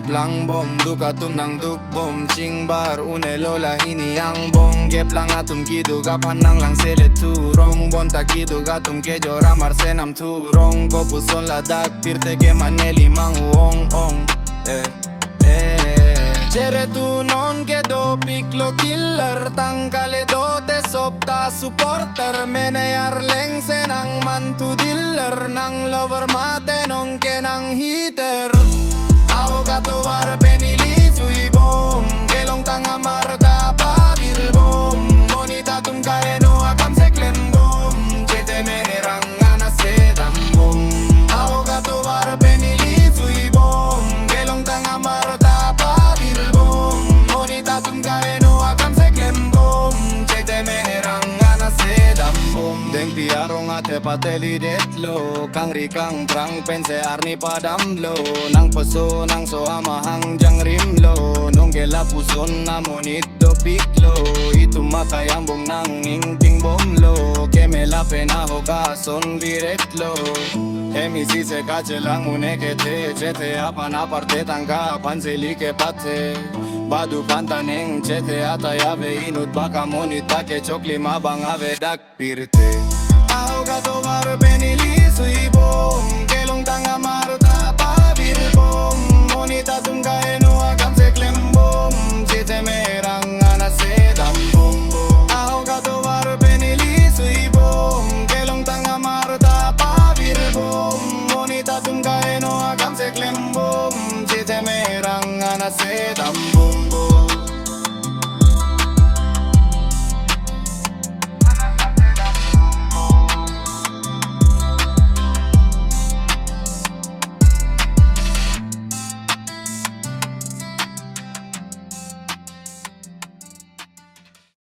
lang bom duka tum nang duk bom chingbar une lola hini yang bong gep lang atum kidu gapan nang lang sele turong bon ta kidu gatum ke jora marsenam turong ko puson la dak pirte ke maneli mang ong ong Cere tu non che do piccolo killer tangkale do te sopta supporter mene arleng senang mantu dealer nang lover mate non che nang hitter Ahogato var penili sui bom gelong tanga marta pabir bom bonita tum kaeno akam se klembom chete mene rangana sedam bom Ahogato var penili sui bom gelong tanga marta Deng piarong ate pateli detlo Kang rikang prang pense arni padamlo Nang peso nang so amahang jang rimlo Nung gela puson namonit do piklo Itu makayambong nang ingting bomlo Kemela penaho kason viretlo Emisi se kache lang unekete Chete apan aparte tangka panseli ke pate Badu pantaneng chete atayave inut baka monita ke chokli mabang ave dak pirte Ahogato var penili sui bom kelong tanga marta pabir bom monita tum kaeno akam se klembom chete merang ana sedam bom Ahogato var penili sui bom kelong tanga marta pabir bom monita tum kaeno akam se klembom chete merang ana sedam